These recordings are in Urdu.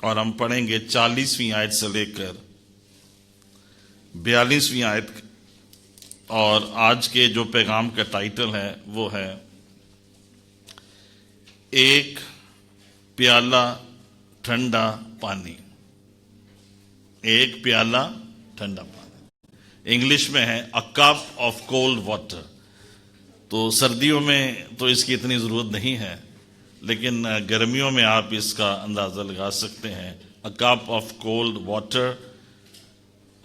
اور ہم پڑھیں گے 40ویں آیت سے لے کر 42ویں آیت. اور آج کے جو پیغام کا ٹائٹل ہے وہ ہے ایک پیالہ ٹھنڈا پانی. ایک پیالہ ٹھنڈا پانی. انگلش میں ہے اے کپ آف کولڈ واٹر. تو سردیوں میں تو اس کی اتنی ضرورت نہیں ہے، لیکن گرمیوں میں آپ اس کا اندازہ لگا سکتے ہیں. اے کپ آف کولڈ واٹر.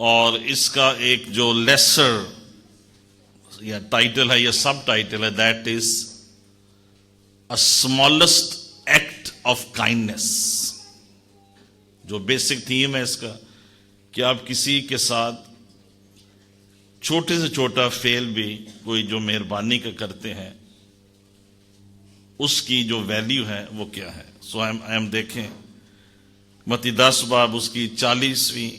اور اس کا ایک جو لیسر یا ٹائٹل ہے یا سب ٹائٹل ہے، that is a smallest act of kindness. جو بیسک تھیم ہے اس کا کہ آپ کسی کے ساتھ چھوٹے سے چھوٹا فیل بھی کوئی جو مہربانی کا کرتے ہیں اس کی جو ویلیو ہے وہ کیا ہے. سو ہم دیکھیں متی 10 باب اس کی 40ویں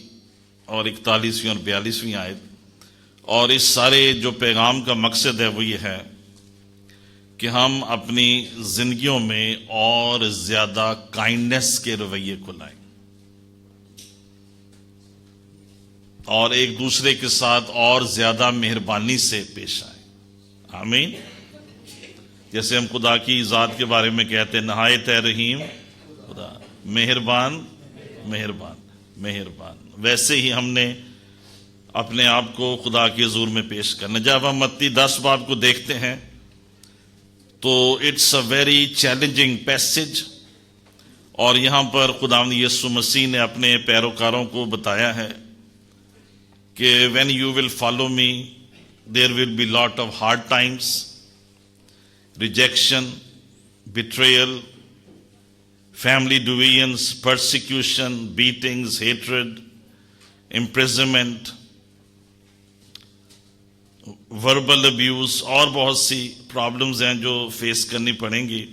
اور 41ویں اور 42ویں آیت. اور اس سارے جو پیغام کا مقصد ہے وہ یہ ہے کہ ہم اپنی زندگیوں میں اور زیادہ کائنڈنس کے رویے کو لائیں اور ایک دوسرے کے ساتھ اور زیادہ مہربانی سے پیش آئیں. آمین. جیسے ہم خدا کی ذات کے بارے میں کہتے ہیں نہایت ہے رحیم خدا، مہربان مہربان مہربان، ویسے ہی ہم نے اپنے آپ کو خدا کے حضور میں پیش کرنا. جب ہم متی 10 باب کو دیکھتے ہیں تو it's a very challenging passage. اور یہاں پر خداوند یسوع مسیح نے اپنے پیروکاروں کو بتایا ہے کہ when you will follow me there will be lot of hard times, rejection, betrayal, family divisions, persecution, beatings, hatred, imprisonment, verbal abuse, اور بہت سی پرابلمز ہیں جو فیس کرنی پڑیں گی.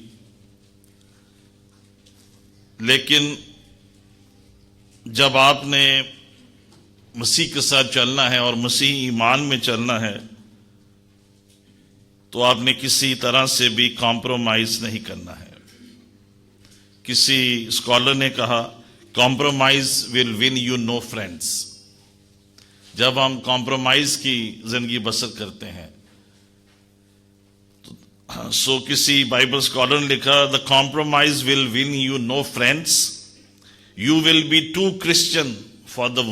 لیکن جب آپ نے مسیح کے ساتھ چلنا ہے اور مسیح ایمان میں چلنا ہے تو آپ نے کسی طرح سے بھی کمپرومائز نہیں کرنا ہے. کسی اسکالر نے کہا compromise will win you no friends. جب ہم کمپرومائز کی زندگی بسر کرتے ہیں سو کسی بائبل اسکالر نے لکھا the compromise will win you no friends, you will be too Christian for the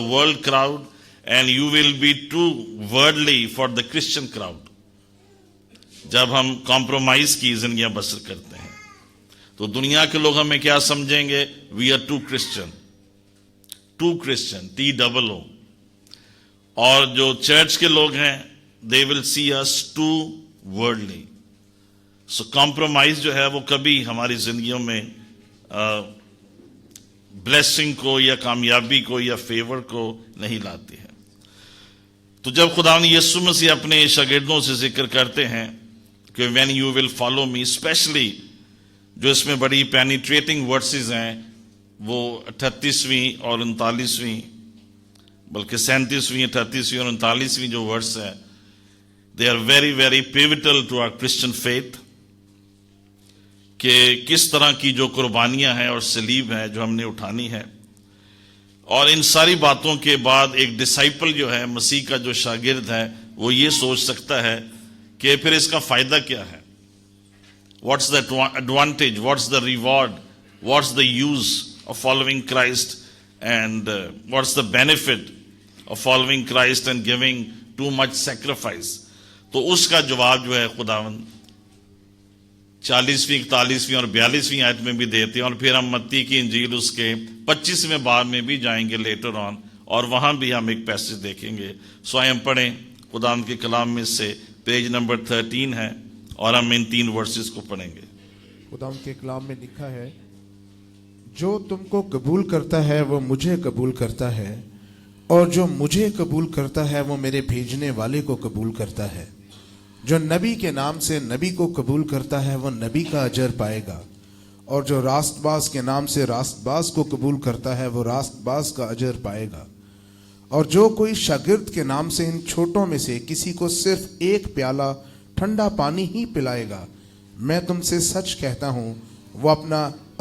world crowd and you will be too worldly for the Christian crowd. جب ہم کمپرومائز کی زندگیاں بسر کرتے ہیں تو دنیا کے لوگ ہمیں کیا سمجھیں گے؟ we are too Christian TOO. اور جو چرچ کے لوگ ہیں they will see us too worldly. So compromise جو ہے وہ کبھی ہماری زندگیوں میں بلیسنگ کو یا کامیابی کو یا فیور کو نہیں لاتی ہے. تو جب خدا یسوع مسیح اپنے شاگردوں سے ذکر کرتے ہیں کہ when you will follow me, especially جو اس میں بڑی پینیٹریٹنگ ورسز ہیں وہ 38ویں اور 39ویں بلکہ 37ویں 38ویں اور 39ویں جو ورس ہے they are very very pivotal to our Christian faith. کہ کس طرح کی جو قربانیاں ہیں اور صلیب ہیں جو ہم نے اٹھانی ہے. اور ان ساری باتوں کے بعد ایک ڈسائپل جو ہے مسیح کا جو شاگرد ہے وہ یہ سوچ سکتا ہے کہ پھر اس کا فائدہ کیا ہے. What's the advantage, what's the reward, what's the use of following Christ and what's the benefit of following Christ and giving too much sacrifice. تو اس کا جواب جو ہے خداوند 40ویں 41ویں اور 42ویں آیت میں بھی دیتے ہیں. اور پھر ہم متی کی انجیل اس کے 25ویں باب میں بھی جائیں گے لیٹر آن اور وہاں بھی ہم ایک پیسج دیکھیں گے. سو ہم پڑھیں خداوند کے کلام میں سے پیج نمبر 13 ہے اور ہم ان 3 ورسز کو پڑھیں گے. خداوند کے کلام میں لکھا ہے جو تم کو قبول کرتا ہے وہ مجھے قبول کرتا ہے اور جو مجھے قبول کرتا ہے وہ میرے بھیجنے والے کو قبول کرتا ہے. جو نبی کے نام سے نبی کو قبول کرتا ہے وہ نبی کا اجر پائے گا اور جو راست باز کے نام سے راست باز کو قبول کرتا ہے وہ راست باز کا اجر پائے گا. اور جو کوئی شاگرد کے نام سے ان چھوٹوں میں سے کسی کو صرف ایک پیالہ ٹھنڈا پانی ہی پلائے گا میں تم سے سچ کہتا ہوں وہ اپنا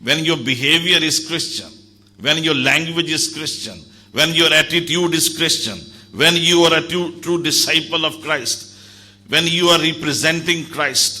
when your behavior is Christian, when your language is Christian, when your attitude is Christian, when you are a true disciple of Christ, when you are representing Christ,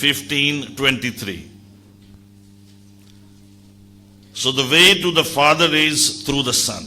15:23। So the way to the Father is through the Son.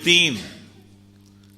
3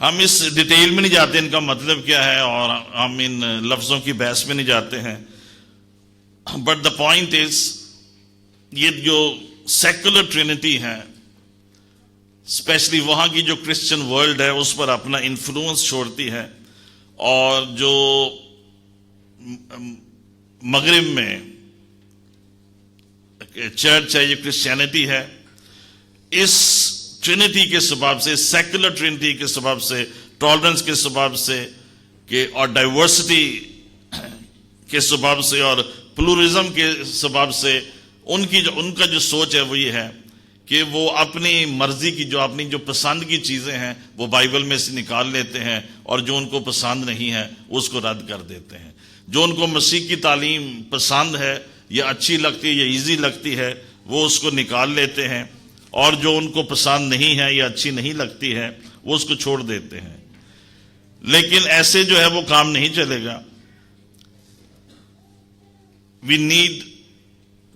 ہم اس ڈیٹیل میں نہیں جاتے ان کا مطلب کیا ہے اور ہم ان لفظوں کی بحث میں نہیں جاتے ہیں. بٹ دا پوائنٹ از یہ جو سیکولر ٹرینٹی ہے اسپیشلی وہاں کی جو کرسچن ورلڈ ہے اس پر اپنا انفلوئنس چھوڑتی ہے, اور جو مغرب میں چرچ ہے, یہ کرسچینٹی ہے, اس ٹرینٹی کے سبب سے, سیکولر ٹرینٹی کے سبب سے, ٹالرنس کے سبب سے کہ اور ڈائیورسٹی کے سبب سے اور پلورزم کے سبب سے ان کا جو سوچ ہے وہ یہ ہے کہ وہ اپنی مرضی کی اپنی جو پسند کی چیزیں ہیں وہ بائبل میں سے نکال لیتے ہیں, اور جو ان کو پسند نہیں ہے اس کو رد کر دیتے ہیں. جو ان کو مسیح کی تعلیم پسند ہے یا اچھی لگتی ہے یا ایزی لگتی ہے وہ اس کو نکال لیتے ہیں, اور جو ان کو پسند نہیں ہے یا اچھی نہیں لگتی ہے وہ اس کو چھوڑ دیتے ہیں. لیکن ایسے جو ہے وہ کام نہیں چلے گا. We need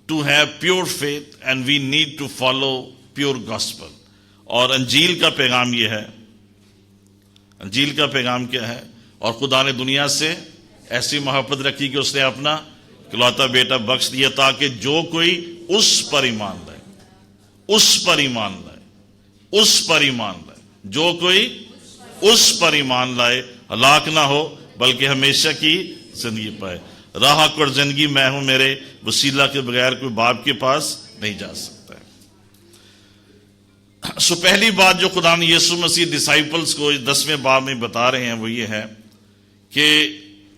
to have pure faith and we need to follow pure gospel. اور انجیل کا پیغام یہ ہے, انجیل کا پیغام کیا ہے؟ اور خدا نے دنیا سے ایسی محبت رکھی کہ اس نے اپنا اکلوتا بیٹا بخش دیا تاکہ جو کوئی اس پر ایمان لائے, اس پر ایمان لائے, اس پر ایمان لائے, جو کوئی اس پر ایمان لائے ہلاک نہ ہو بلکہ ہمیشہ کی زندگی پائے. راہ اور زندگی میں ہوں, میرے وسیلہ کے بغیر کوئی باپ کے پاس نہیں جا سکتا ہے. سو پہلی بات جو خدا نے یسوع مسیح ڈسائپلز کو 10ویں باب میں بتا رہے ہیں وہ یہ ہے کہ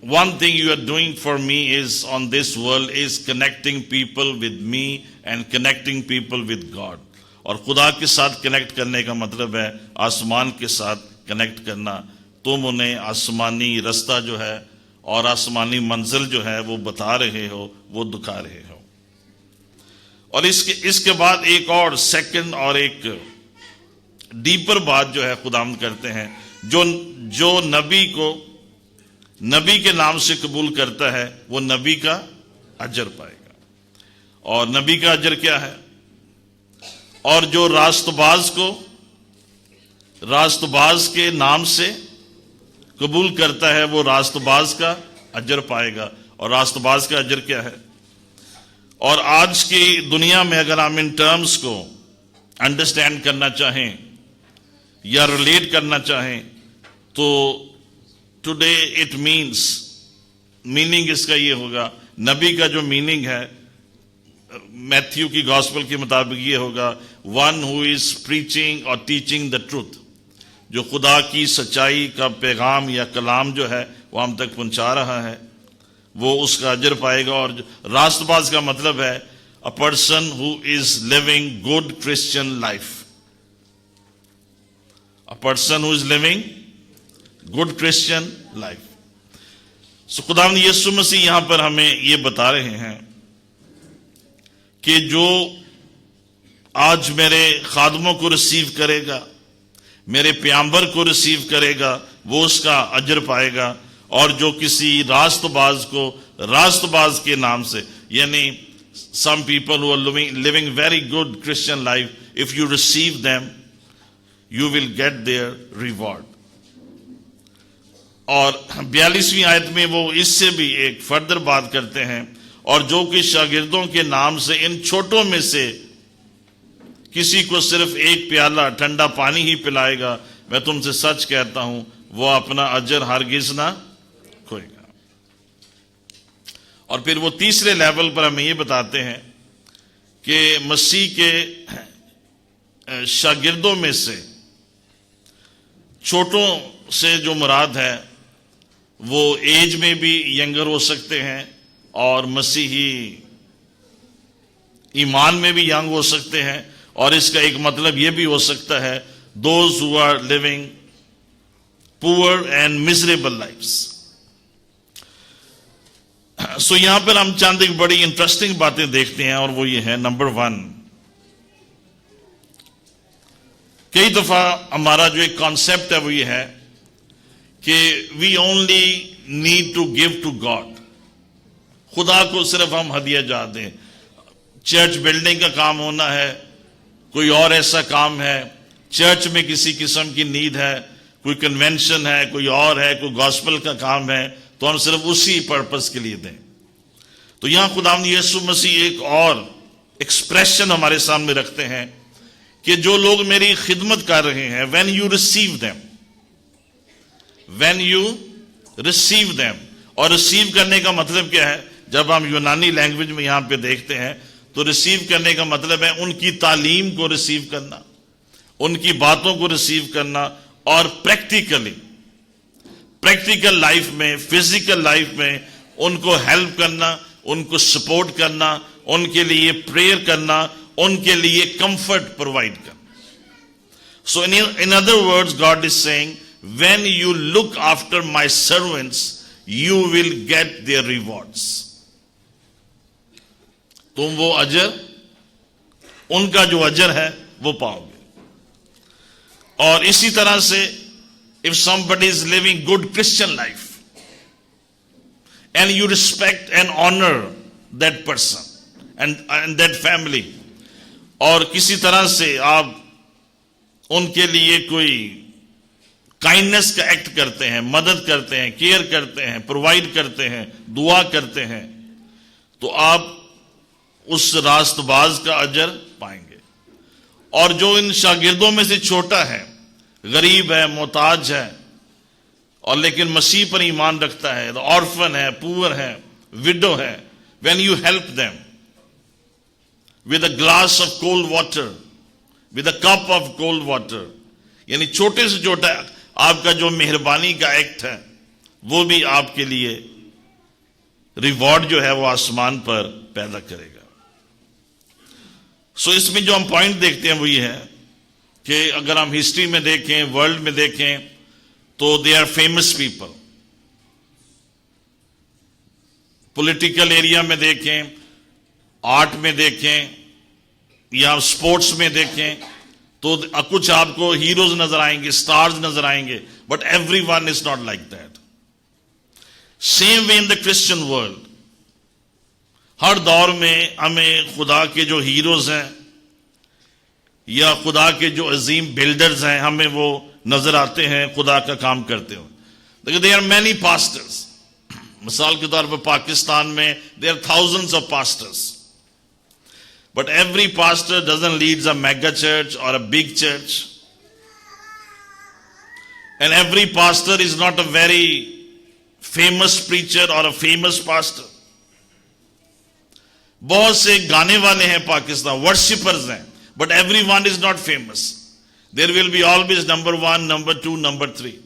one thing you are doing for me is on this world is connecting people with me and connecting people with God. اور خدا کے ساتھ کنیکٹ کرنے کا مطلب ہے آسمان کے ساتھ کنیکٹ کرنا. تم انہیں آسمانی رستہ جو ہے اور آسمانی منزل جو ہے وہ بتا رہے ہو, وہ دکھا رہے ہو. اور اس کے بعد ایک اور سیکنڈ اور ایک ڈیپر بات جو ہے خداوند کرتے ہیں, جو نبی کو نبی کے نام سے قبول کرتا ہے وہ نبی کا اجر پائے گا. اور نبی کا اجر کیا ہے؟ اور جو راست باز کو راست باز کے نام سے قبول کرتا ہے وہ راست باز کا اجر پائے گا. اور راست باز کا اجر کیا ہے؟ اور آج کی دنیا میں اگر ہم ان ٹرمز کو انڈرسٹینڈ کرنا چاہیں یا ریلیٹ کرنا چاہیں تو ٹوڈے اٹ میننگ اس کا یہ ہوگا, نبی کا جو میننگ ہے میتھیو کی گاسپل کے مطابق یہ ہوگا, ون ہو از پریچنگ اور ٹیچنگ دا ٹروتھ, جو خدا کی سچائی کا پیغام یا کلام جو ہے وہ ہم تک پہنچا رہا ہے وہ اس کا اجر پائے گا. اور راست باز کا مطلب ہے a person who is living good Christian life. A person who is living good Christian life. So خداوند یسوع مسیح یہاں پر ہمیں یہ بتا رہے ہیں کہ جو آج میرے خادموں کو ریسیو کرے گا, میرے پیامبر کو ریسیو کرے گا, وہ اس کا اجر پائے گا. اور جو کسی راست باز کو راست باز کے نام سے, یعنی some people who are living very good Christian life, if you receive them, you will get their reward. اور 42ویں آیت میں وہ اس سے بھی ایک فردر بات کرتے ہیں, اور جو کہ شاگردوں کے نام سے ان چھوٹوں میں سے کسی کو صرف ایک پیالہ ٹھنڈا پانی ہی پلائے گا, میں تم سے سچ کہتا ہوں وہ اپنا اجر ہرگز نہ کھوئے گا. اور پھر وہ تیسرے لیول پر ہمیں یہ بتاتے ہیں کہ مسیح کے شاگردوں میں سے چھوٹوں سے جو مراد ہے وہ ایج میں بھی ینگر ہو سکتے ہیں اور مسیحی ایمان میں بھی ینگ ہو سکتے ہیں. اور اس کا ایک مطلب یہ بھی ہو سکتا ہے those who are living poor and miserable lives. سو یہاں پر ہم چند ایک بڑی انٹرسٹنگ باتیں دیکھتے ہیں, اور وہ یہ ہے نمبر 1, کئی دفعہ ہمارا جو ایک کانسیپٹ ہے وہ یہ ہے کہ we only need to give to God, خدا کو صرف ہم ہدیہ جا دیں. چرچ بلڈنگ کا کام ہونا ہے, کوئی اور ایسا کام ہے, چرچ میں کسی قسم کی نیڈ ہے, کوئی کنونشن ہے، کوئی اور ہے، کوئی گاسپل کا کام ہے، تو ہم صرف اسی پرپس کے لیے دیں. تو یہاں خداوند یسوع مسیح ایک اور ایکسپریشن ہمارے سامنے رکھتے ہیں کہ جو لوگ میری خدمت کر رہے ہیں، when you receive them, when you receive them. اور ریسیو کرنے کا مطلب کیا ہے؟ جب ہم یونانی لینگویج میں یہاں پہ دیکھتے ہیں تو ریسیو کرنے کا مطلب ہے ان کی تعلیم کو ریسیو کرنا، ان کی باتوں کو ریسیو کرنا، اور پریکٹیکل لائف میں، فزیکل لائف میں ان کو ہیلپ کرنا، ان کو سپورٹ کرنا، ان کے لیے پریئر کرنا، ان کے لیے کمفرٹ پرووائڈ کرنا. So in other words, God is saying, when you look after my servants, you will get their rewards. تم وہ اجر، ان کا جو اجر ہے وہ پاؤ گے. اور اسی طرح سے if somebody is living good Christian life and you respect and honor that person and that family, اور کسی طرح سے آپ ان کے لیے کوئی کائنڈنس کا ایکٹ کرتے ہیں، مدد کرتے ہیں، کیئر کرتے ہیں، پرووائڈ کرتے ہیں، دعا کرتے ہیں، تو آپ اس راست باز کا اجر پائیں گے. اور جو ان شاگردوں میں سے چھوٹا ہے، غریب ہے، محتاج ہے، اور لیکن مسیح پر ایمان رکھتا ہے، آرفن ہے، پور ہے، وڈو ہے، when you help them with a glass of cold water, with a cup of cold water, یعنی چھوٹے سے چھوٹا آپ کا جو مہربانی کا ایکٹ ہے وہ بھی آپ کے لیے ریوارڈ جو ہے وہ آسمان پر پیدا کرے گا. سو اس میں جو ہم پوائنٹ دیکھتے ہیں وہ یہ ہے کہ اگر ہم ہسٹری میں دیکھیں، ورلڈ میں دیکھیں، تو they are famous people. Political area میں دیکھیں، آرٹ میں دیکھیں، یا اسپورٹس میں دیکھیں، تو کچھ آپ کو ہیروز نظر آئیں گے، سٹارز نظر آئیں گے، but everyone is not like that. Same way in the Christian world, ہر دور میں ہمیں خدا کے جو ہیروز ہیں یا خدا کے جو عظیم بلڈرز ہیں ہمیں وہ نظر آتے ہیں خدا کا کام کرتے ہوئے. There are many pastors. مثال کے طور پر پاکستان میں there are thousands of pastors. But every pastor doesn't lead a mega church or a big church. And every pastor is not a very famous preacher or a famous pastor. بہت سے گانے والے ہیں پاکستان، ورشپرز ہیں، but everyone is not famous. There will be always number 1, number 2, number 3.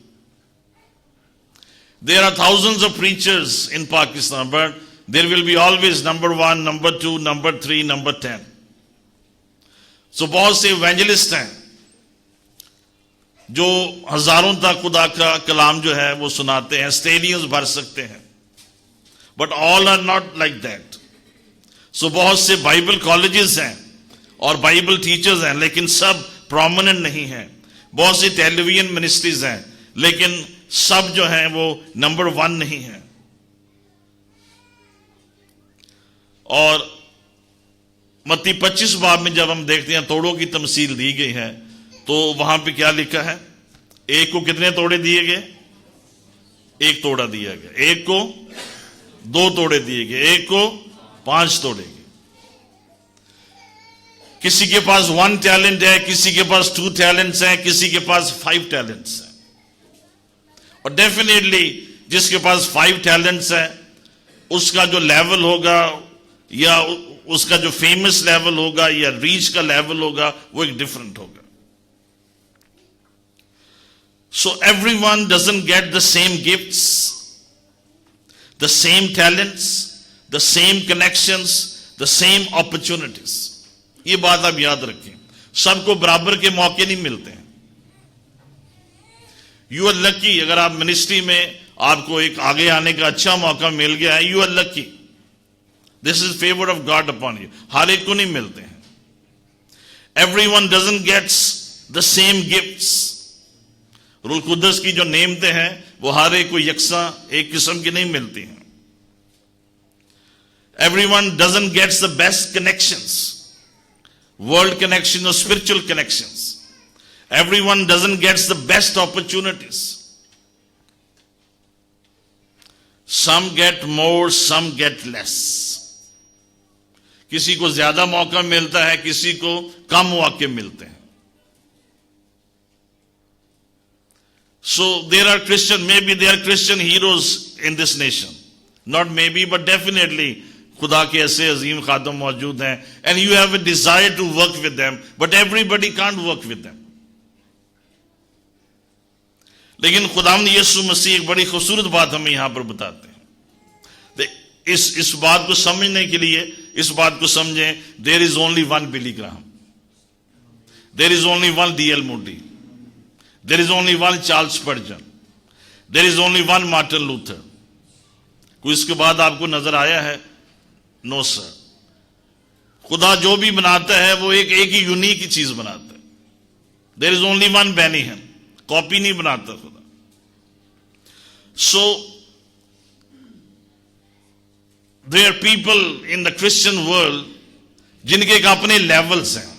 There are thousands of preachers in Pakistan, but there will be always number 1, number 2, number 3, number 10. So بہت سے ایونجلسٹ ہیں جو ہزاروں تک خدا کا کلام جو ہے وہ سناتے ہیں، اسٹیڈیمز بھر سکتے ہیں، but all are not like that. So بہت سے بائبل کالجز ہیں اور بائبل ٹیچرز ہیں لیکن سب پرومیننٹ نہیں ہیں. بہت سی ٹیلی ویژن منسٹریز ہیں لیکن سب جو ہیں وہ نمبر 1 نہیں ہیں. اور متی 25 باب میں جب ہم دیکھتے ہیں توڑوں کی تمثیل دی گئی ہے تو وہاں پہ کیا لکھا ہے؟ ایک کو کتنے توڑے دیے گئے؟ ایک توڑا دیا گیا. ایک کو 2 توڑے دیے گئے، ایک کو 5 توڑے گئے. کسی کے پاس 1 ٹیلنٹ ہے، کسی کے پاس 2 ٹیلنٹس ہیں، کسی کے پاس 5 ٹیلنٹس ہیں. اور ڈیفینیٹلی جس کے پاس 5 ٹیلنٹس ہیں اس کا جو لیول ہوگا یا اس کا جو فیمس لیول ہوگا یا ریچ کا لیول ہوگا وہ ایک ڈفرنٹ ہوگا. So everyone doesn't get the same gifts, the same talents, the same connections, the same opportunities. یہ بات آپ یاد رکھیں، سب کو برابر کے موقع نہیں ملتے ہیں. You are lucky. اگر آپ منسٹری میں آپ کو ایک آگے آنے کا اچھا موقع مل گیا ہے، you are lucky. This is favour of God upon you. ہر ایک کو نہیں ملتے ہیں. Everyone doesn't gets the same gifts. روح القدس کی جو نعمتیں ہیں وہ ہر ایک کو یکساں ایک قسم کی نہیں ملتی ہیں. Everyone doesn't gets the best connections, world connection اور spiritual connections. Everyone doesn't get the best opportunities. Some get more, some get less. کسی کو زیادہ موقع ملتا ہے, کسی کو کم مواقع ملتے ہیں. So there are Christian heroes in this nation. Not maybe, but definitely خدا کے ایسے عظیم خادم موجود ہیں. And you have a desire to work with them, but everybody can't work with them. لیکن خداوند یسوع مسیح ایک بڑی خوبصورت بات ہمیں یہاں پر بتاتے ہیں. اس بات کو سمجھنے کے لیے اس بات کو سمجھیں. There is only one Billy Graham. There is only one D.L. Moody. There is only one Charles Spurgeon. There is only one Martin Luther. کوئی اس کے بعد آپ کو نظر آیا ہے؟ نو سر. خدا جو بھی بناتا ہے وہ ایک ہی یونیک چیز بناتا ہے. There is only one Benny Hinn. Copy نہیں بناتا خدا. So there are people in the Christian world جن کے ایک اپنے لیولز ہیں,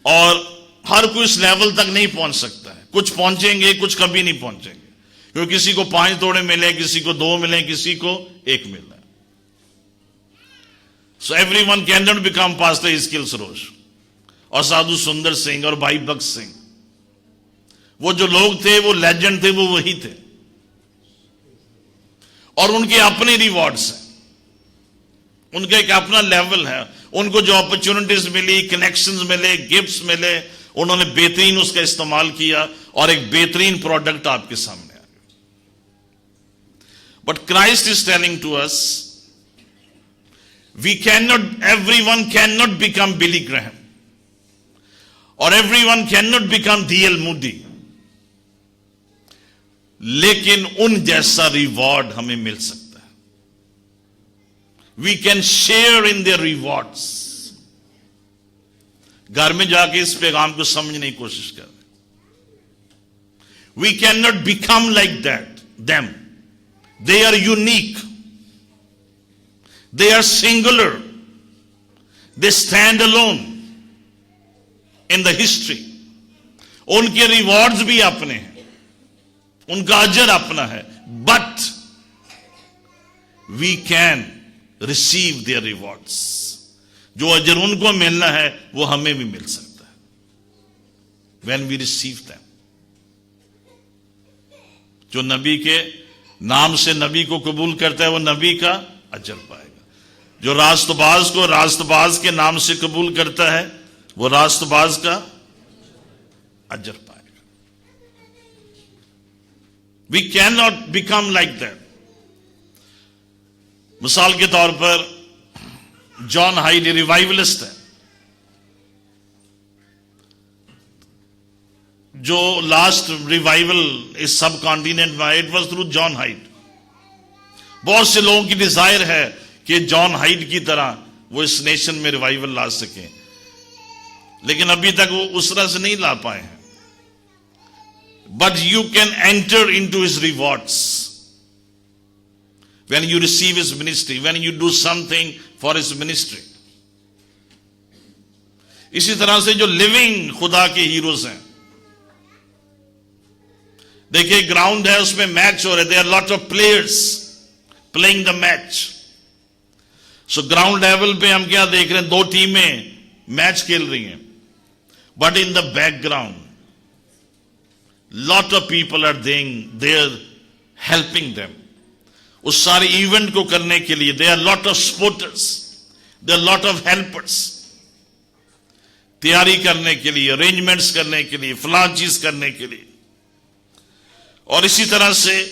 اور ہر کوئی اس لیول تک نہیں پہنچ سکتا ہے. کچھ پہنچیں گے, کچھ کبھی نہیں پہنچیں گے, کیونکہ کسی کو 5 توڑے ملے, کسی کو 2 ملے, کسی کو 1 ملے. So everyone cannot become Pastor Ezekiel Sarosh اور سادھو سندر سنگھ اور بھائی بخش سنگھ. وہ جو لوگ تھے وہ لیجنڈ تھے, وہ وہی تھے, اور ان کے اپنے ریوارڈز ہیں, ان کا ایک اپنا لیول ہے. ان کو جو اپرچونٹیز ملی, کنیکشنز ملے, گفٹس ملے, انہوں نے بہترین اس کا استعمال کیا اور ایک بہترین پروڈکٹ آپ کے سامنے آ گیا. But Christ is telling to us, everyone cannot become Billy Graham, اور everyone cannot become D.L. Moody, لیکن ان جیسا ریوارڈ ہمیں مل سکتا ہے. We can share in their rewards. گھر میں جا کے اس پیغام کو سمجھنے کی کوشش کریں. We cannot become like them. They are unique. They are singular. They stand alone in the history. ان کے ریوارڈز بھی اپنے ہیں, ان کا اجر اپنا ہے, but we can receive their rewards. جو اجر ان کو ملنا ہے وہ ہمیں بھی مل سکتا ہے when we receive them. جو نبی کے نام سے نبی کو قبول کرتا ہے وہ نبی کا اجر پائے گا. جو راست باز کو راست باز کے نام سے قبول کرتا ہے وہ راست باز کا اجر پائے گا. We cannot become like that. مثال کے طور پر جان ہائیڈ ریوائولسٹ ہے, جو لاسٹ ریوائول اس سب کانٹیننٹ میں, it was through John Hyde. بہت سے لوگوں کی ڈیزائر ہے کہ جان ہائیڈ کی طرح وہ اس نیشن میں ریوائول لا سکیں, لیکن ابھی تک وہ اس طرح سے نہیں لا پائے ہیں. But you can enter into his rewards when you receive his ministry, when you do something for his ministry. اسی طرح سے جو لیونگ خدا کے ہیروز ہیں, دیکھیں گراؤنڈ ہے, اس میں میچ ہو رہے, there are lot of players playing the match. So ground level پہ ہم کیا دیکھ رہے ہیں, 2 ٹیمیں میچ کھیل رہی ہیں, but in the background lot of people are there helping them. اس سارے ایونٹ کو کرنے کے لیے there are lot of supporters, there are lot of helpers. تیاری کرنے کے لیے, ارینجمنٹس کرنے کے لیے, فلاں چیز کرنے کے لیے. اور اسی طرح سے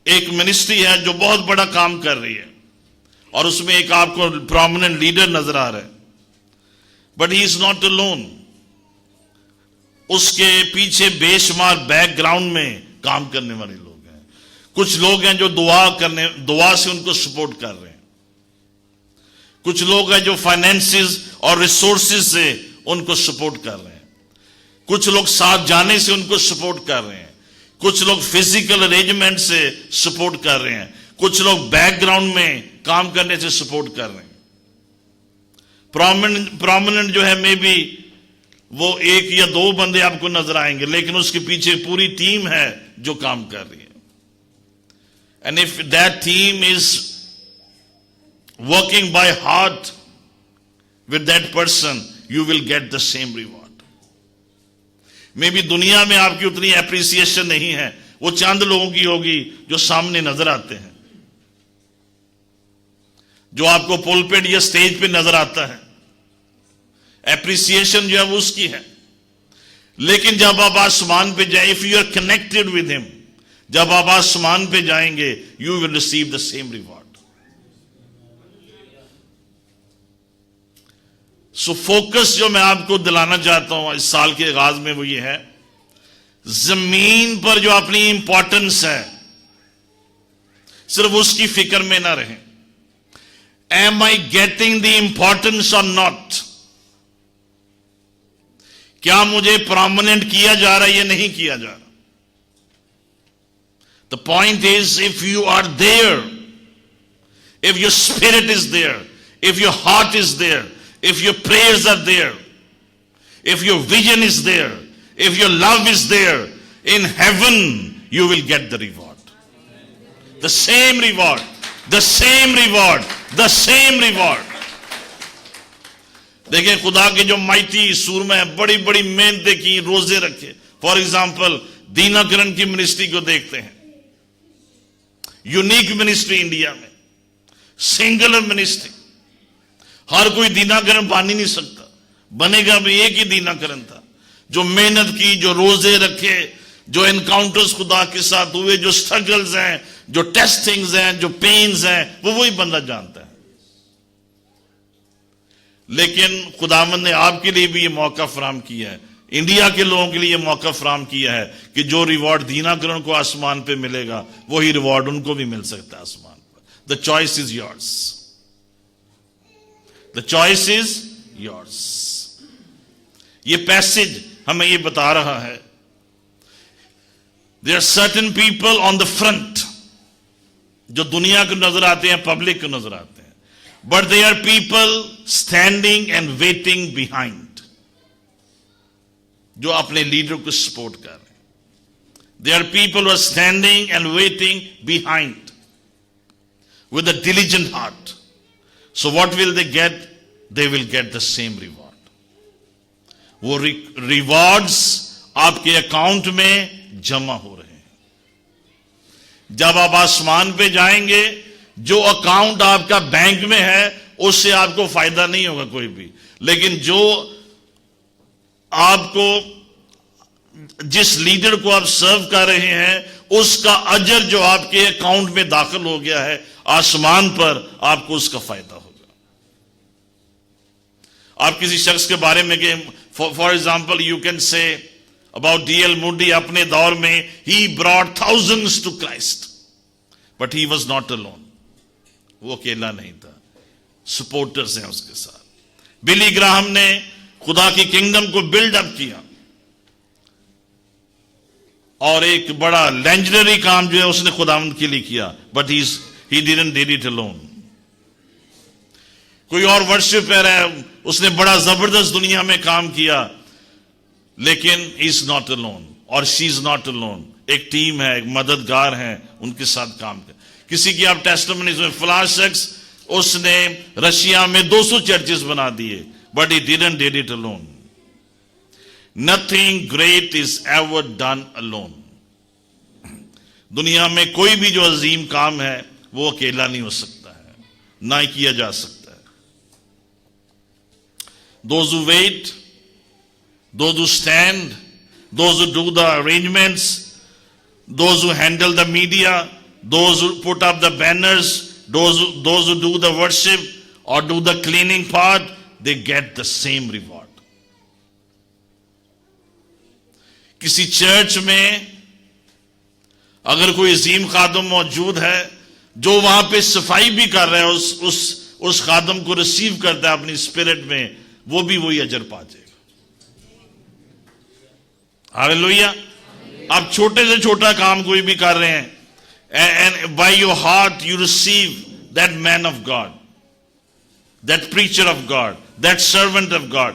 ایک منسٹری ہے جو بہت بڑا کام کر رہی ہے, اور اس میں ایک آپ کو پرومیننٹ لیڈر نظر آ رہا ہے, but he is not alone. اس کے پیچھے بے شمار بیک گراؤنڈ میں کام کرنے والے لوگ ہیں. کچھ لوگ ہیں جو دعا سے ان کو سپورٹ کر رہے ہیں. کچھ لوگ ہیں جو فائنینسز اور ریسورسز سے ان کو سپورٹ کر رہے ہیں. کچھ لوگ ساتھ جانے سے ان کو سپورٹ کر رہے ہیں. کچھ لوگ فزیکل ارینجمنٹ سے سپورٹ کر رہے ہیں. کچھ لوگ بیک گراؤنڈ میں کام کرنے سے سپورٹ کر رہے ہیں. پرومیننٹ جو ہے, مے بی وہ ایک یا دو بندے آپ کو نظر آئیں گے، لیکن اس کے پیچھے پوری ٹیم ہے جو کام کر رہی ہے. And if that team is working by heart with that person, you will get the same reward. میں بھی دنیا میں آپ کی اتنی اپریسیشن نہیں ہے، وہ چند لوگوں کی ہوگی جو سامنے نظر آتے ہیں، جو آپ کو پولپٹ یا سٹیج پہ نظر آتا ہے. اپریسیشن جو ہے وہ اس کی ہے. لیکن جب آپ آسمان پہ جائیں، if you are connected with him, جب آپ آسمان پہ جائیں گے, you will receive the same reward. So focus جو میں آپ کو دلانا چاہتا ہوں اس سال کے آغاز میں وہ یہ ہے, زمین پر جو اپنی امپورٹنس ہے صرف اس کی فکر میں نہ رہیں. Am I getting the importance or not? کیا مجھے پرومیننٹ کیا جا رہا ہے یا نہیں کیا جا رہا؟ The point is, if you are there, if your spirit is there, if your heart is there, if your prayers are there, if your vision is there, if your love is there, in heaven you will get the reward. The same reward, the same reward, the same reward. دیکھیں خدا کے جو مائٹی سورمہ ہیں, بڑی بڑی محنتیں کی, روزے رکھے. فار ایگزامپل دینا کرن کی منسٹری کو دیکھتے ہیں, یونیک منسٹری انڈیا میں, سنگلر منسٹری. ہر کوئی دینا کرن بن نہیں سکتا, بنے گا بھی ایک ہی دینا کرن تھا. جو محنت کی, جو روزے رکھے, جو انکاؤنٹرز خدا کے ساتھ ہوئے, جو سٹرگلز ہیں, جو ٹیسٹنگز ہیں, جو پینز ہیں, وہ وہی بندہ جانتا ہے. لیکن خداوند نے آپ کے لیے بھی یہ موقع فراہم کیا ہے, انڈیا کے لوگوں کے لیے یہ موقع فراہم کیا ہے کہ جو ریوارڈ دینا کرن کو آسمان پہ ملے گا وہی ریوارڈ ان کو بھی مل سکتا ہے آسمان پر. The choice is yours. The choice is yours. یہ پیسج ہمیں یہ بتا رہا ہے, there are certain people on the front جو دنیا کو نظر آتے ہیں, پبلک کو نظر آتے ہیں, but they are people standing and waiting behind, جو اپنے لیڈر کو سپورٹ کر رہے ہیں. There are people who are standing and waiting behind with a diligent heart. So what will they get? They will get the same reward. وہ ریوارڈز آپ کے اکاؤنٹ میں جمع ہو رہے ہیں. جب آپ آسمان پہ جائیں گے, جو اکاؤنٹ آپ کا بینک میں ہے اس سے آپ کو فائدہ نہیں ہوگا کوئی بھی, لیکن جو آپ کو, جس لیڈر کو آپ سرو کر رہے ہیں, اس کا اجر جو آپ کے اکاؤنٹ میں داخل ہو گیا ہے آسمان پر, آپ کو اس کا فائدہ ہوگا. آپ کسی شخص کے بارے میں کہ for example you can say about D L Moody, اپنے دور میں ہی brought thousands to Christ, but he was not alone. وہ اکیلا نہیں تھا, سپورٹرز ہیں اس کے ساتھ. بلی گراہم نے خدا کی کنگڈم کو بلڈ اپ کیا, اور ایک بڑا لیجنڈری کام جو ہے اس نے خداوند کے لیے کیا, but he didn't did it alone. کوئی اور ورشپر ہے, اس نے بڑا زبردست دنیا میں کام کیا, لیکن he is not alone اور she is not alone. ایک ٹیم ہے, ایک مددگار ہیں, ان کے ساتھ کام کر. کسی کی آپ ٹیسٹمنیز میں, فلاں شخص اس نے رشیا میں 200 چرچز بنا دیے, but he didn't did it alone. Nothing great is ever done alone. دنیا میں کوئی بھی جو عظیم کام ہے وہ اکیلا نہیں ہو سکتا ہے, نہ ہی کیا جا سکتا ہے. Those who wait, those who stand, those who do the arrangements, those who handle the media, those who put up the banners, those who do the worship or do the cleaning part, they get the same reward. کسی چرچ میں اگر کوئی عظیم خادم موجود ہے جو وہاں پہ صفائی بھی کر رہا ہے, اس خادم کو ریسیو کرتا ہے اپنی اسپرٹ میں, وہ بھی وہی اجر پا جائے گا. ہاللیلویا. آپ چھوٹے سے چھوٹا کام کوئی بھی کر رہے ہیں, and by your heart you receive that man of God, that preacher of God, that servant of God.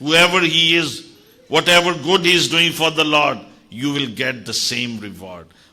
whoever he is, whatever good he is doing for the Lord, you will get the same reward.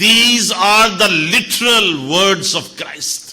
These are the literal words of Christ.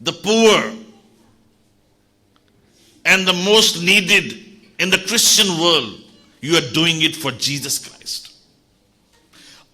the poor, and the most needed in the Christian world, you are doing it for Jesus Christ.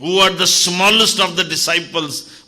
who are the smallest of the disciples,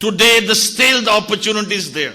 Today still the opportunity is there.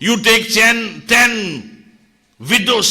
You take 10 widows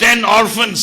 10 orphans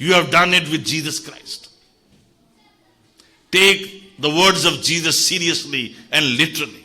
You have done it with Jesus Christ. Take the words of Jesus seriously and literally.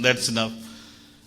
that's enough.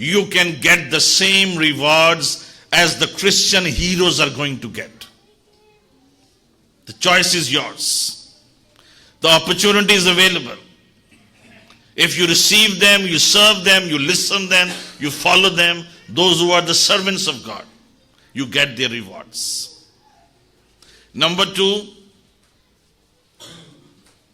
you can get the same rewards as the Christian heroes are going to get. The choice is yours. The opportunity is available. If you receive them, you serve them, you listen them, you follow them, those who are the servants of God, you get their rewards. Number 2,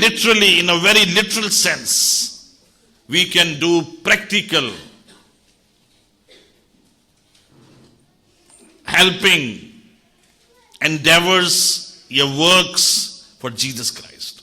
literally, in a very literal sense, we can do practical helping endeavors, your works for Jesus Christ.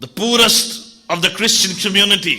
the poorest of the Christian community,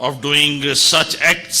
of doing such acts?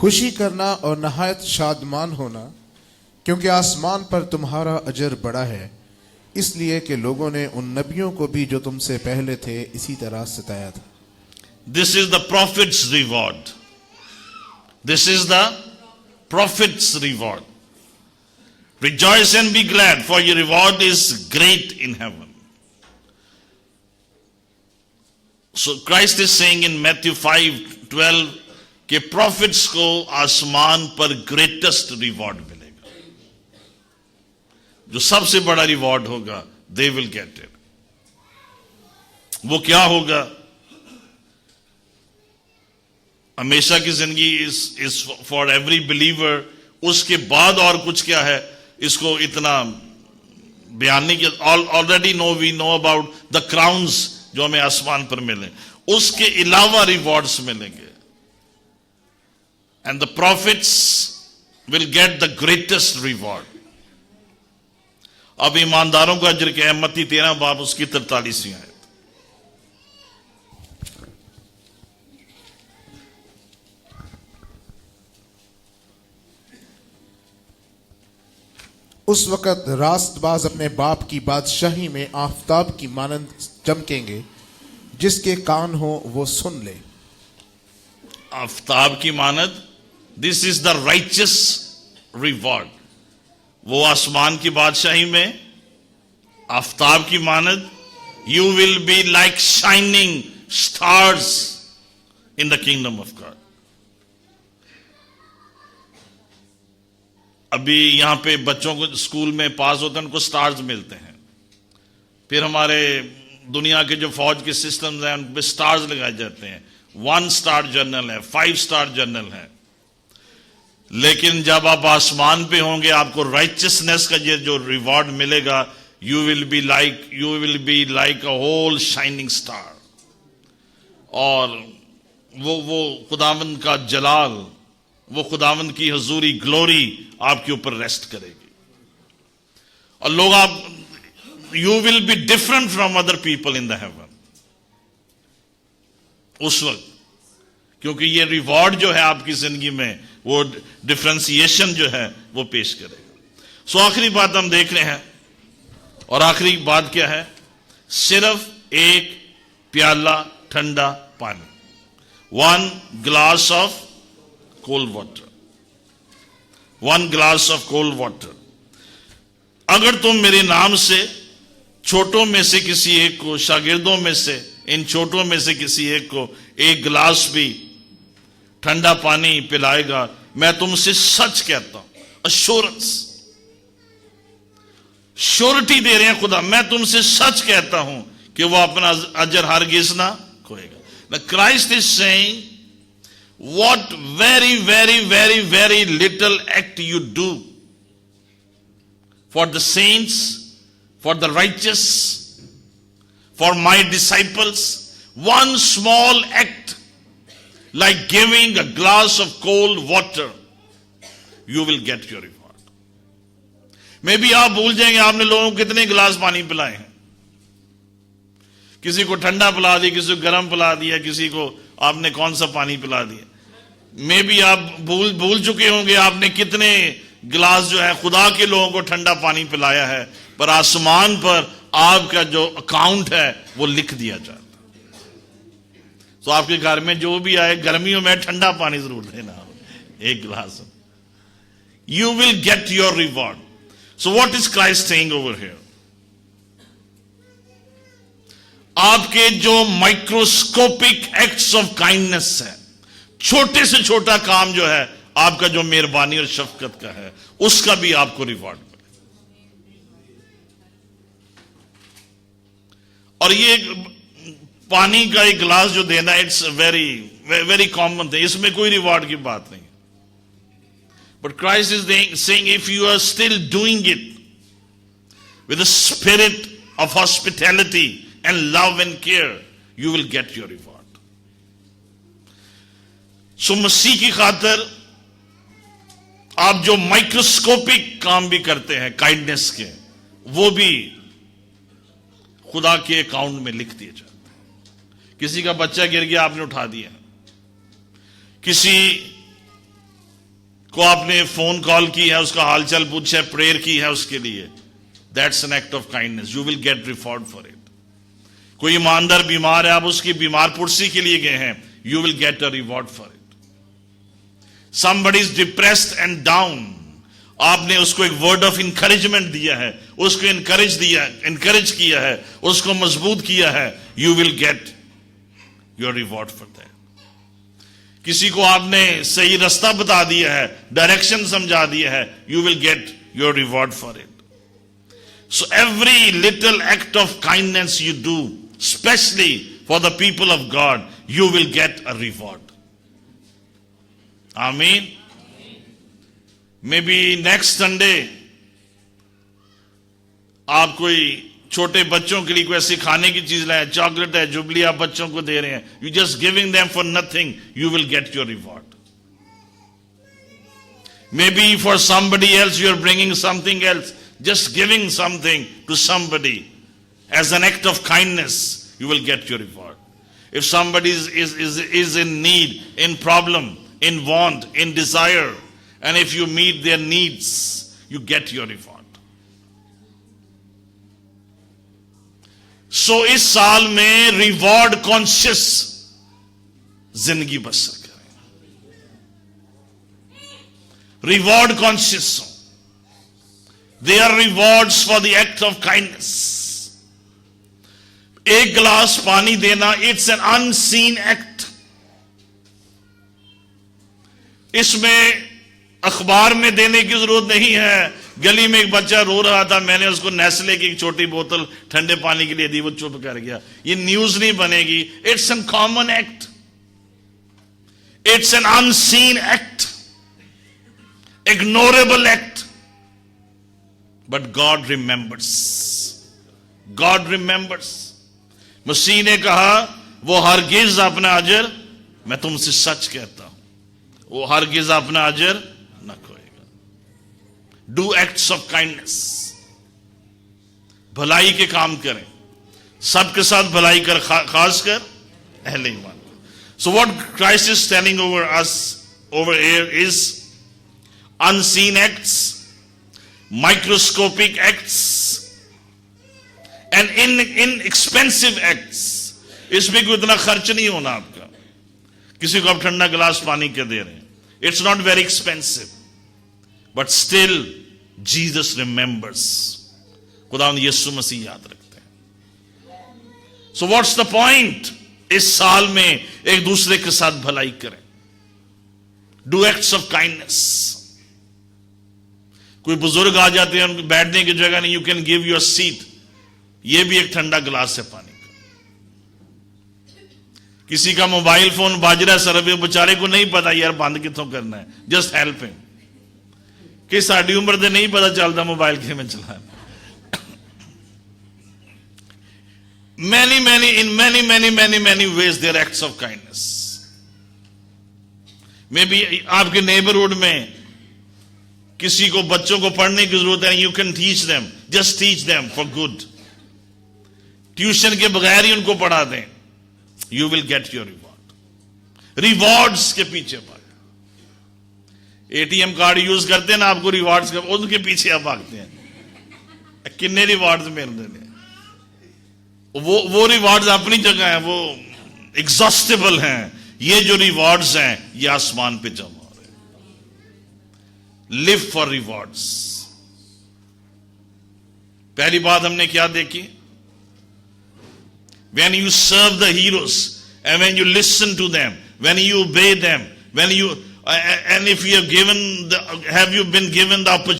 خوشی کرنا اور نہایت شادمان ہونا، کیونکہ آسمان پر تمہارا اجر بڑا ہے، اس لیے کہ لوگوں نے ان نبیوں کو بھی جو تم سے پہلے تھے اسی طرح ستایا تھا۔ This is the prophet's reward. This is the prophet's reward. Rejoice and be glad, for your reward is great in heaven. So Christ is saying in Matthew 5:12 کہ prophets کو آسمان پر greatest reward ملے گا، جو سب سے بڑا ریوارڈ ہوگا، they will get it. وہ کیا ہوگا؟ ہمیشہ کی زندگی is for every believer. اس کے بعد اور کچھ کیا ہے، اس کو اتنا بیان نہیں کیا. already we know about the crowns جو ہمیں آسمان پر ملیں، اس کے علاوہ ریوارڈز ملیں گے. And the prophets will get the greatest reward. اب ایمانداروں کا اجر کیا ہے؟ متی 13 باب اس کی 43 آیت. اس وقت راست باز اپنے باپ کی بادشاہی میں آفتاب کی مانند چمکیں گے، جس کے کان ہو وہ سن لے. آفتاب کی مانند، دس از دا رائچس ریوارڈ. وہ آسمان کی بادشاہی میں آفتاب کی مانند، you will be like shining stars in the kingdom of God. ابھی یہاں پہ بچوں کو اسکول میں پاس ہوتے ہیں، ان کو سٹارز ملتے ہیں. پھر ہمارے دنیا کے جو فوج کے سسٹمز ہیں ان پہ سٹارز لگائے جاتے ہیں. 1 سٹار جنرل ہے، 5 سٹار جنرل ہے. لیکن جب آپ آسمان پہ ہوں گے، آپ کو رائچسنس کا یہ جو ریوارڈ ملے گا، you will be like a whole shining star. اور وہ خداوند کا جلال، وہ خداوند کی حضوری گلوری آپ کے اوپر ریسٹ کرے گی. اور لوگ آپ you will be different from other people in the heaven اس وقت، کیونکہ یہ ریوارڈ جو ہے آپ کی زندگی میں وہ ڈفرینسیشن جو ہے وہ پیش کرے گا. سو آخری بات ہم دیکھ رہے ہیں، اور آخری بات کیا ہے؟ صرف ایک پیالہ ٹھنڈا پانی، 1 glass of cold water. 1 glass of cold water. اگر تم میرے نام سے چھوٹوں میں سے کسی ایک کو، شاگردوں میں سے، ان چھوٹوں میں سے کسی ایک کو 1 گلاس بھی ٹھنڈا پانی پلائے گا، میں تم سے سچ کہتا ہوں. assurance، شورٹی دے رہے ہیں خدا، میں تم سے سچ کہتا ہوں کہ وہ اپنا اجر ہرگز نہ کھوئے گا. Now Christ is saying, what very, very, very, very little act you do for the saints, for the righteous, for my disciples, one small act like giving a glass of cold water, you will get your reward. Maybe آپ بھول جائیں گے آپ نے لوگوں کو کتنے گلاس پانی پلائے ہیں. کسی کو ٹھنڈا پلا دیا، کسی کو گرم پلا دیا، کسی کو آپ نے کون سا پانی پلا دیا. میں بھی آپ بھول چکے ہوں گے آپ نے کتنے گلاس جو ہے خدا کے لوگوں کو ٹھنڈا پانی پلایا ہے. پر آسمان پر آپ کا جو اکاؤنٹ ہے وہ لکھ دیا جاتا. تو آپ کے گھر میں جو بھی آئے، گرمیوں میں ٹھنڈا پانی ضرور دینا، 1 glass. You will get your reward. So what is Christ seeing over here? آپ کے جو مائکروسکوپک ایکٹس آف کائنڈنس ہے، چھوٹے سے چھوٹا کام جو ہے آپ کا جو مہربانی اور شفقت کا ہے، اس کا بھی آپ کو ریوارڈ ملے. اور یہ پانی کا ایک گلاس جو دینا، it's very very common thing, اس میں کوئی ریوارڈ کی بات نہیں. But Christ is seeing if you are still doing it with a spirit of hospitality and love and care, you will get your reward. So مسیح کی خاطر آپ جو مائکروسکوپک کام بھی کرتے ہیں کائنڈنس کے، وہ بھی خدا کے اکاؤنٹ میں لکھ دیے جاتے ہیں. کسی کا بچہ گر گیا، آپ نے اٹھا دیا. کسی کو آپ نے فون کال کی ہے, اس کا حال چال پوچھا ہے, پریئر کی ہے اس کے لیے, that's an act of kindness. You will get reward for it. کوئی ایماندار بیمار ہے, آپ اس کی بیمار پرسی کے لیے گئے ہیں, you will get a reward for it. somebody is depressed and down, آپ نے اس کو ایک ورڈ آف انکریجمنٹ دیا ہے, اس کو انکریج کیا ہے, اس کو مضبوط کیا ہے, you will get your reward for that. کسی کو آپ نے صحیح رستہ بتا دیا ہے, ڈائریکشن سمجھا دیا ہے, you will get your reward for it. So every little act of kindness you do, especially for the people of God, you will get a reward. Amen. Maybe next Sunday آپ کوئی چھوٹے بچوں کے لیے کوئی ایسی کھانے کی چیز لائیں, چاکلیٹ ہے, جبلی آپ بچوں کو دے رہے ہیں, you just giving them for nothing, you will get your reward. Maybe for somebody else you are bringing something else, just giving something to somebody as an act of kindness, you will get your reward. If somebody is in need, in problem, in want, in desire, and if you meet their needs, you get your reward. So اس سال میں ریوارڈ کانشیس زندگی بسر کریں, ریوارڈ کانشیس ہوں. There are rewards for the act of kindness. ایک گلاس پانی دینا, it's an unseen act. اس میں اخبار میں دینے کی ضرورت نہیں ہے. گلی میں ایک بچہ رو رہا تھا, میں نے اس کو نیسلے کی ایک چھوٹی بوتل ٹھنڈے پانی کے لیے دی, وہ چپ کر گیا. یہ نیوز نہیں بنے گی. It's a common act. It's an unseen act. Ignorable act. But God remembers. God remembers. مسیح نے کہا وہ ہرگز اپنا اجر, میں تم سے سچ کہتا ہوں, وہ ہرگز اپنا اجر نہ کھوئے گا. Do acts of kindness. بھلائی کے کام کریں, سب کے ساتھ بھلائی کر, خاص کر اہل ایمان. So what Christ is telling over us over here is unseen acts, microscopic acts, and inexpensive acts. اس میں کوئی اتنا خرچ نہیں ہونا آپ کا. کسی کو آپ ٹھنڈا گلاس پانی کے دے رہے ہیں, it's not very expensive, but still Jesus remembers. خدا یسوع مسیح یاد رکھتے ہیں. So what's the point? اس سال میں ایک دوسرے کے ساتھ بھلائی کریں. Do acts of kindness. کوئی بزرگ آ جاتے ہیں, ان کو بیٹھنے کی جگہ نہیں, you can give your seat, یہ بھی ایک ٹھنڈا گلاس ہے پانی کا. کسی کا موبائل فون باج رہا ہے سر پہ, بیچارے کو نہیں پتا یار بند کتوں کرنا ہے, جسٹ ہیلپ ہم. کہ ساری عمر دے نہیں پتا چلتا موبائل کے میں چلانا. many ways there are acts of kindness. Maybe آپ کے نیبرہڈ میں کسی کو بچوں کو پڑھنے کی ضرورت ہے, you can teach them, just teach them for good. Tuition کے بغیر ہی ان کو پڑھا دیں, you will get your reward. Rewards کے پیچھے بھاگ. A T M card use کرتے ہیں نا, آپ کو ریوارڈس ان کے پیچھے آپ بھاگتے ہیں. کتنے ریوارڈز ملتے ہیں, وہ ریوارڈز اپنی جگہ ہیں, وہ ایگزاسٹیبل ہیں. یہ جو ریوارڈز ہیں یہ آسمان پہ جمع. Live for rewards. پہلی بات ہم نے کیا دیکھی, when you serve the heroes and when you listen to them, when you obey them, when you and if you have been given the opportunity